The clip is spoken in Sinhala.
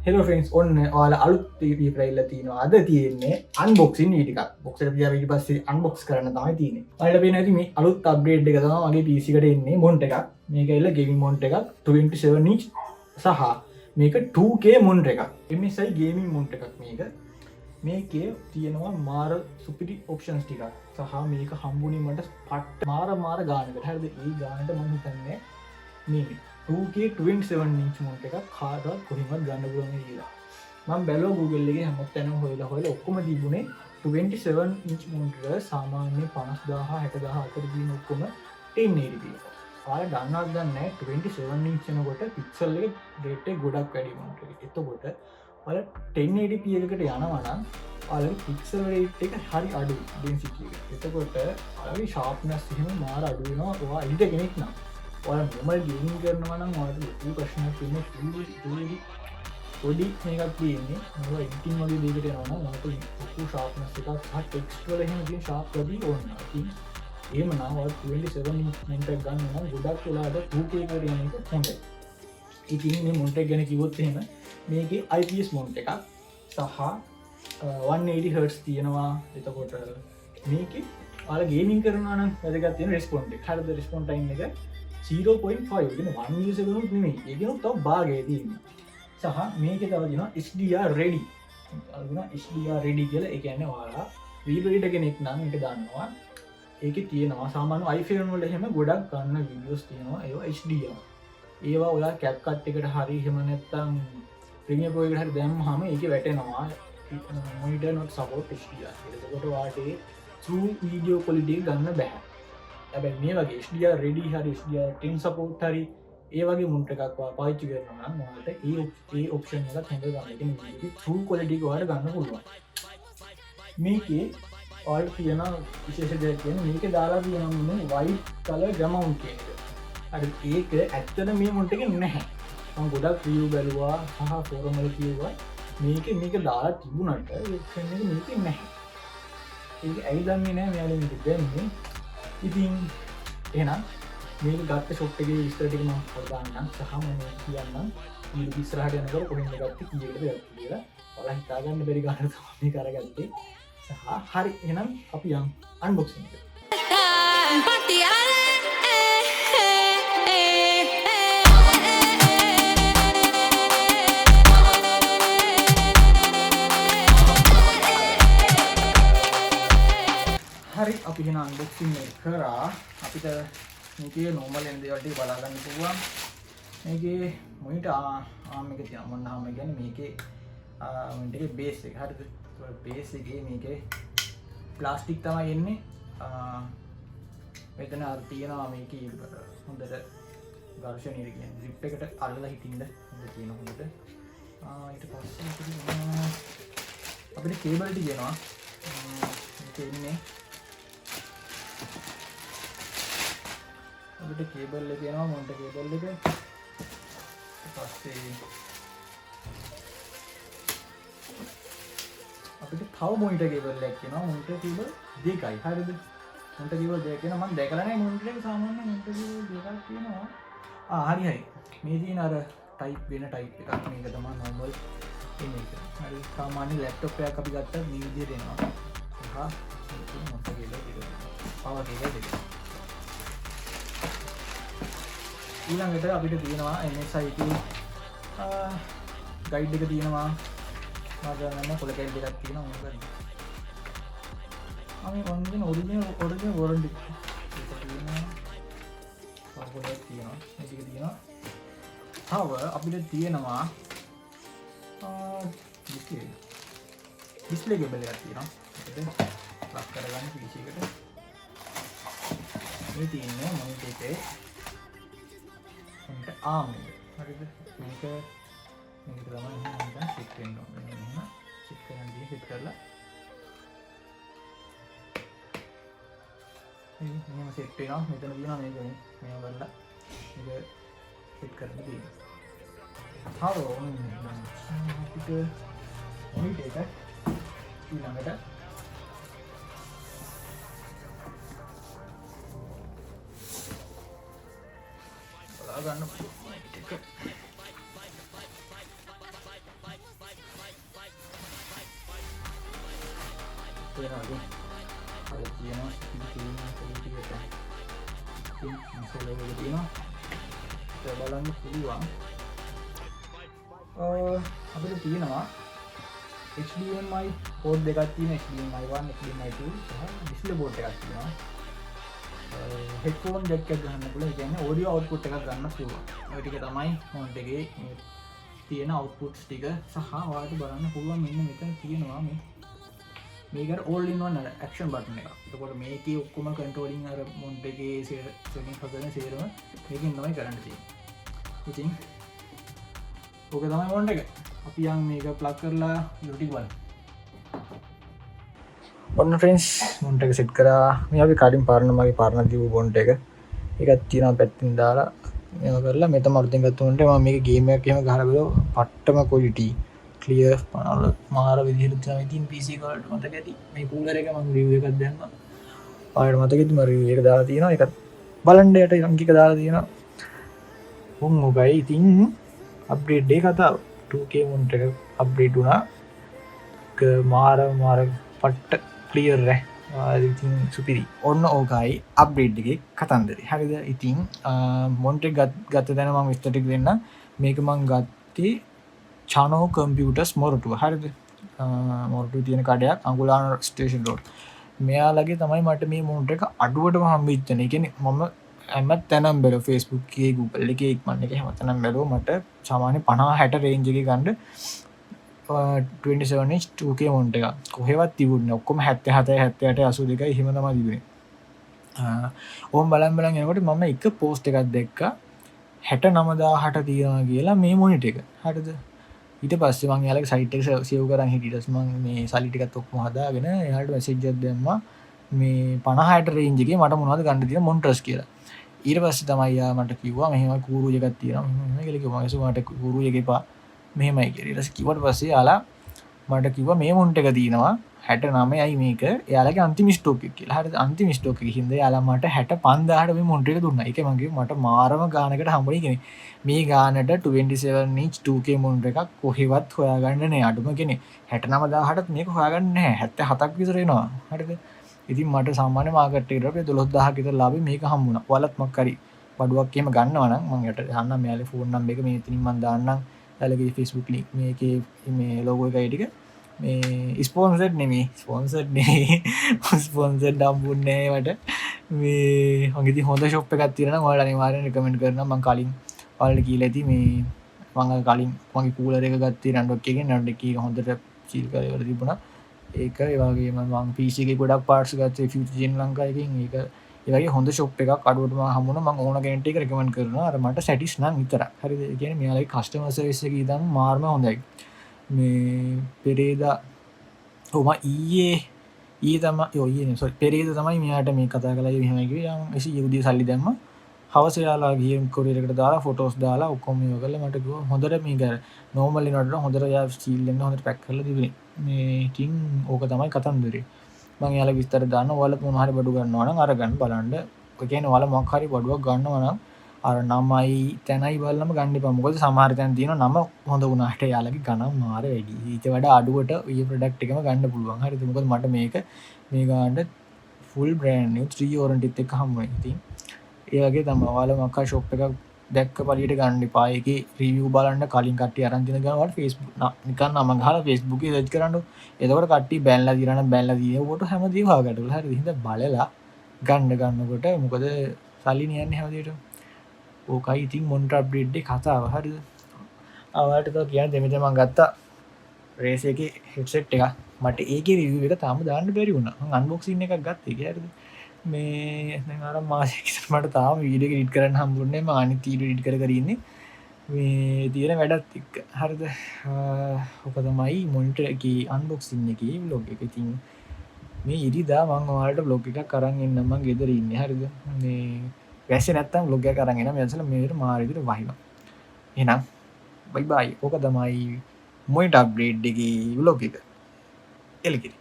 හෙලෝ ෆ්‍රෙන්ඩ්ස් ඔන්න ඔයාලා අලුත් ටීවී ප්‍රයිල්ලා තියෙනවා අද තියෙන්නේ අන්බොක්සින් ටිකක් බොක්ස් එකට ගියා ඊට පස්සේ අන්බොක්ස් කරන්න තමයි තියෙන්නේ. ඔයාලට පේනවා ඇති මේ අලුත් අප්ග්‍රේඩ් එක තමයි මගේ PC එකට එන්නේ මොන්ට් එකක්. මේක ඇවිල්ලා ගේමින් මොන්ට් එකක් 27 inch සහ මේක 2K මොන්ට් එකක්. MSI ගේමින් මොන්ට් එකක් මේක. මේකේ තියෙනවා මාර සුපිරි ඔප්ෂන්ස් ටිකක් සහ මේක හම්බුනේ මට පට්ට මාර ගානකට. හරිද? ඒ ගානට මම හිතන්නේ මේ 2K 27 inch මොන්ට් එකක් කාටවත් කොහෙවත් ගන්න පුළුවන් කියලා. මම බැලුවා Google එකේ හැමතැනම හොයලා ඔක්කොම තිබුණේ 27 inch මොන්ට් එක සාමාන්‍ය 50000 60000 අතර දින ඔක්කොම 1080p. ඔයාලා දන්නවද නැහැ 27 inch වෙනකොට පික්සල් එක රේට් එක ගොඩක් වැඩි මොන්ට් එකේ. එතකොට ඔයාලා 1080p එකකට යනවා නම් ඔයාලගේ පික්සල් රේට් එක හරි අඩුයි ඩෙන්සිටි එක. එතකොට ඔයාලගේ ෂාර්ප්නස් එහෙම මාර අඩු වෙනවා. ඔයා එඩිටර් කෙනෙක් නම් ඔයාලා normal gaming කරනවා නම් ඔයාලට ලොකු ප්‍රශ්නයක් තියෙන්නේ පොඩි මේකක් තියෙන්නේ. ඔයාලා එඩිටින් වගේ දෙයකට යනවා නම් ඔයාලට ලොකු sharpness එකක් සහ ටෙක්ස්ට් වල එහෙම තියෙන sharp ගතිය ඕන නැහැ. ඉතින් එහෙම නම් ඔයාලා 27 inch මොන්ට් එකක් ගන්න නම් ගොඩක් වෙලාවට 2K එකට යන එක හොඳයි. ඉතින් මේ මොන්ට් එක ගැන කිව්වොත් එහෙම මේකේ IPS මොන්ට් එකක් සහ 180 Hz තියෙනවා. එතකොට මේකේ ඔයාලා ගේමින් කරනවා නම් වැදගත් තියෙන රෙස්පොන්ස් එක. හරිද? රෙස්පොන්ස් ටයිම් එක 0.5 කියන 1 මිලිසෙකන්ඩ් නෙමෙයි. ඒක නෝ තව භාගය තියෙන්නේ. සහ මේකේ තව තියෙනවා HDR ready. අරගෙන HDR ready කියලා. ඒ කියන්නේ ඔයාලා video editor කෙනෙක් නම් මේක දන්නවා. ඒකේ තියෙනවා සාමාන්‍ය iPhone වල එහෙම ගොඩක් ගන්න videos තියෙනවා. ඒවා HDR. ඒවා ඔයාලා CapCut එකට හරි එහෙම නැත්නම් Premiere Pro එකට හරි දැම්මහම ඒකේ වැටෙනවා monitor not support HDR. ඒකකොට ඔයාලට true video quality ගන්න බෑ. හැබැයි මේ වගේ HDR ready හරි HDR 10 support හරි ඒ වගේ මොන්ට් එකක් පාවිච්චි කරනවා නම් ඔයාලට ඒ ඔප්ෂන් එකත් හොඳ ගන්න. ඒ කියන්නේ true quality එක ඔයාලට ගන්න පුළුවන්. මේකේ ඔයාලට තියෙන විශේෂ දෙයක් කියන්නේ මේකේ දාලා තියෙනවා මේ white color gamut කියන එක. හරි ඒක ඇත්තට මේ මොන්ට් එකේ නැහැ. මම ගොඩක් review බැලුවා සහ forum වල කිව්වා මේක දාලා තිබුණාට ඒ ඔප්ෂන් එක මේකේ නැහැ. ඒක ඇයි දන්නේ නැහැ මෙයාලා මේක දෙන්නේ. ඉතින් එහෙනම් මේක ගත්ත ෂොප් එකේ විස්තර ටික මම හොදාන්නම් සහ මම කියන්නම් මේ ඉස්සරහට යනකොට කොහෙන්ද ගත්තේ කීයකටද ගත්තේ කියලා. ඔයාලා හිතා ගන්න බැරි ගන්න තමයි මේක අරගත්තේ. සහ හරි එහෙනම් අපි යමු අන්බොක්සින් එකට. හරි අපි එහෙනම් අන්බොක්සින් එක කරා. අපිට මේකේ normal එන දේවල් ටික බලා ගන්න පුළුවන්. මේකේ මොනිටර් ආම් එක තියෙනවා. මොන ආම් එක කියන්නේ මේකේ මොනිටර් එකේ බේස් එක. හරිද? බේස් එකේ මේකේ ප්ලාස්ටික් තමයි එන්නේ. මෙතන අර තියෙනවා මේකේ හොඳට ඝර්ෂණීය කියන්නේ zip එකට අල්ලලා හිටින්න හොඳ තියෙනවා හොඳට. ඊට පස්සේ අපිට කේබල් ටික එනවා. මේකේ ඉන්නේ අපිට කේබල් එක එනවා මොන්ටර් කේබල් එක. ඊපස්සේ අපිට තව මොනිටර් කේබල් එකක් එනවා. මොනිටර් කේබල් දෙකයි. හරිද? මොනිටර් කේබල් දෙකක් එනවා. මම දැකලා නැහැ මොනිටර් එක සාමාන්‍ය මොනිටර් කේබල් දෙකක් තියෙනවා. හරි. මේ තියෙන අර ටයිප් වෙන ටයිප් එකක්. මේක තමයි normal එන එක. හරි. සාමාන්‍ය ලැප්ටොප් එකක් අපි ගත්තා මේ විදිහට එනවා. සහ මොනිටර් කේබල් දෙක. පවර් කේබල් දෙක. ඊළඟට අපිට තියෙනවා MSI එකේ ගයිඩ් එක තියෙනවා. මාගන්න කොල කැල් දෙකක් තියෙනවා මොකද? අපි වන්දින ඔරිජිනල් වොරන්ටි එක තියෙනවා. පොඩක් තියෙනවා. මේක තියෙනවා. තව අපිට තියෙනවා ඩිස්ප්ලේ කේබල් එකක් තියෙනවා. ඒකද ප්ලග් කරගන්න PC එකට. මේ තියෙන්නේ මොනිටර් එකේ ආම් එක. හරිද? මේක තමයි මම සෙට් වෙන්න ඕනේ. එහෙනම් සෙට් කරන්න දී සෙට් කරලා මෙහෙම සෙට් වෙනවා. මෙතන තියෙනවා මේක මේව කරලා මේක සෙට් කරන්න තියෙනවා. අපිට මොනිටර් එක ඊළඟට බලා ගන්න පුළුවන්. තියෙනවා අර තියෙනවා තියෙනවා බලන්න පුළුවන් අපිට තියෙනවා HDMI පෝට් දෙකක් තියෙනවා HDMI 1 HDMI 2 සහ ඩිස්ප්ලේ පෝට් එකක් තියෙනවා හෙඩ්ෆෝන් ජැක් එකක් ගන්න පුළුවන් ඒ කියන්නේ ඔඩියෝ අවුට්පුට් එකක් ගන්න පුළුවන් ඔය ටික තමයි ෆෝන් එකේ තියෙන අවුට්පුට්ස් ටික සහ ඔයාලට බලන්න පුළුවන් මෙන්න මෙතන තියෙනවා මේකට all in one action button එක. එතකොට මේකේ ඔක්කොම controlling අර මොන්ට් එකේ setting හදන සේරම මේකෙන් තමයි කරන්න තියෙන්නේ. ඉතින් ඕක තමයි මොන්ට් එක. අපි යන් මේක plug කරලා YouTube බලමු. ඔන්න friends මොන්ට් එක set කරා. මේ අපි කලින් මගේ පාරණ දීපු මොන්ට් එක. ඒකත් තියෙනවා පැත්තෙන් දාලා මේව කරලා මේ තමයි අලුතෙන් ගත්ත මොන්ට් එක. මම මේක game එකක් එහෙම ගහලා බලුවා පට්ටම quality clear panel මාර විදිහට තමයි තියෙන PC එක වලට මතක ඇති මේ කූලර් එක මම review එකක් දැම්මා ආයෙත් මතක ඇති මම review එක දාලා තියෙනවා ඒකත් බලන්න යට link එක දාලා තියෙනවා මොකයි ඉතින් අප්ඩේට් එක කතාව 2K monitor එක අප්ඩේට් වුණා මාර පට්ට clear ඉතින් සුපිරි ඔන්න ඕකයි අප්ඩේට් එකේ කතන්දරේ හරිද ඉතින් monitor ගත්ත දැන මම විස්තර ටික දෙන්න මේක මම ගත්තේ චානෝ කම්පියුටර්ස් මොරටුව හරිද මොරටුව තියෙන කඩයක් අඟුලාන ස්ටේෂන් රෝඩ් මෙයාලගේ තමයි මට මේ මොනිටර් එක අඩුවටම හම්බෙච්ච නේ කියන්නේ මම හැම තැනම බැලුවා Facebook එකේ Google එකේ ඉක්මන් එකේ හැම තැනම බැලුවා මට සාමාන්‍ය 50 60 රේන්ජ් එකේ ගන්න 27 inch 2K මොනිටර් එක කොහෙවත් තිබුණේ ඔක්කොම 77 78 82 එහෙම තමයි තිබුණේ ඕම් බලන් යනකොට මම එක පෝස්ට් එකක් දැක්කා 69000ට තියනවා කියලා මේ මොනිටර් එක හරිද ඊට පස්සේ මම එයාලගේ සයිට් එක සේව් කරන් හිටියට පස්සේ මම මේ සල්ලි ටිකත් ඔක්කොම හදාගෙන එයාලට මැසේජ් එකක් දැම්මා මේ 50ට රේන්ජ් එකේ මට මොනවද ගන්න තියෙන මොනිටර්ස් කියලා ඊට පස්සේ තමයි යා මට කිව්වා මෙහෙම කූරු එකක් තියෙනවා මෙහෙම කියලා කිව්වා මම මට කූරු එක එපා මෙහෙමයි කියලා ඊට පස්සේ කිව්වට පස්සේ යාලා මට කිව්වා මේ මොනිටර් එක තියෙනවා 69යි මේක එයාලගේ අන්තිම ස්ටොක් එක කියලා හරිද අන්තිම ස්ටොක් එකේ හින්දා යාලා මට 65000ට මේ මොනිටර් එක දුන්නා ඒක මම කිව්වා මට මාරම ගානකට හම්බුනේ කියන්නේ මේ ගානට 27 inch 2K මොනිටර් එකක් කොහෙවත් හොයාගන්න නෑ අඩුම කෙනේ 69000ටත් මේක හොයාගන්න නෑ 77ක් විතර එනවා හරිද ඉතින් මට සාමාන්‍ය මාකට් එකට රුපියල් 12000ක් විතර ලාභෙ මේක හම්බුණා ඔයාලත් මොකක් හරි බඩුවක් එහෙම ගන්නවා නම් මම යට දාන්නම් මෙයාලේ ෆෝන් නම්බර් එක මේ ඉතින් මම දාන්නම් එයාලගේ Facebook link මේකේ මේ ලෝගෝ එකයි ටික මේ ස්පොන්සර්ඩ් නෙමෙයි ස්පොන්සර්ඩ් හම්බුන්නේ නෑ මට මේ මගේ ඉතින් හොඳ ෂොප් එකක් තියෙනවා නම් ඔයාලා අනිවාර්යෙන් රෙකමෙන්ඩ් කරනවා මම කලින් ඔයාලට කියලා ඇති මේ මම කලින් මගේ කූලර් එක ගත්තේ නන්ඩොක් එකෙන් නන්ඩොක් එක හොඳට සීල් කරලා ඉවර තිබුණා ඒක ඒ වගේම මම PC එකේ ගොඩක් පාර්ට්ස් ගත්තේ ෆියුචර් ජෙන් ලංකා එකෙන් ඒක ඒ වගේ හොඳ ෂොප් එකක් අඩුවට මම හම්බුණා මම ඕන කෙනෙක්ට ඒක රෙකමෙන්ඩ් කරනවා අර මට සැටිස් නම් විතරක් හරිද ඒ කියන්නේ මෙයාලගේ කස්ටමර් සර්විස් එක ඉතින් මාර්ම හොඳයි මේ පෙරේදා මම ඊයේ තමයි පෙරේද තමයි මෙයාට මේ කතා කළා මෙහෙමයි කිව්වා මම එසි යුදී සල්ලි දැම්මා හවස යාලා ගිහින් කොරියර් එකට දාලා ෆොටෝස් දාලා ඔක්කොම මේව කරලා මට කිව්වා හොඳට මේක නෝමල් එනකොට හොඳට යා ස්ටීල් දෙන්න හොඳට පැක් කරලා තිබුණේ මේ ඉතින් ඕක තමයි කතන්දරේ මම යාලා විස්තර දාන්න ඔයාලත් මොන හරි බඩු ගන්නවා නම් අරගන්න බලන්න ඒ කියන්නේ ඔයාලා මොකක් හරි බඩුවක් ගන්නවා නම් අර නමයි තැනයි බලලම ගන්න එපා මොකද සමහර තැන් තියෙනවා නම හොඳ වුණාට යාලගේ ගණන් මාර වැඩි ඊට වඩා අඩුවට ඊ ප්‍රොඩක්ට් එකම ගන්න පුළුවන් හරිද මොකද මට මේක මේ ගානට ෆුල් බ්‍රෑන්ඩ් නිව් 3 වොරන්ටිත් එක්ක හම්බ වෙනවා ඉතින් ඒ වගේ තමයි ඔයාලා මොකක් හරි ෂොප් එකක් දැක්ක පළියට ගන්න එපා ඒකේ රිවිව් බලන්න කලින් කට්ටිය අරන් දෙන ගාන වල Facebook නිකන් නම ගහලා Facebook එකේ සර්ච් කරන්න එතකොට කට්ටිය බැලලා දිනන බැලලා දිනේකොට හැමදේම හොයාගන්න හරිද හින්දා බලලා ගන්නකොට මොකද සල්ලි නියන්නේ හැමදේටම ඕකයි ඉතින් මොනිටර් අප්ඩේට් එක කතාව හරිද ආවට තව කියන්න දෙමෙතන මම ගත්තා රේස් එකේ හෙඩ්සෙට් එක මට ඒකේ රිවිව් එක තාම දාන්න බැරි වුණා මම අන්බොක්සින් එකක් ගත්තා ඒක හරිද මේ දැන් අර මාසෙක ඉස්සර මට තාම වීඩියෝ එක එඩිට් කරන්න හම්බුන්නේ නැහැ මම අනිත් වීඩියෝ එඩිට් කර ඉන්නේ මේ තියෙන වැඩත් එක්ක හරිද ඔක තමයි මොනිටර් එකේ අන්බොක්සින් එකේ vlog එක ඉතින් මේ ඉරිදා මම ඔයාලට vlog එකක් අරන් එන්න මම ගෙදර ඉන්නේ හරිද මේ වැස්සේ නැත්තම් vlog එකක් අරන් එනවා මම අසල මේකට මාර විදිහට වහිනවා එහෙනම් බයි බයි ඕක තමයි මොනිටර් අප්ඩේට් එකේ vlog එක එලකිරි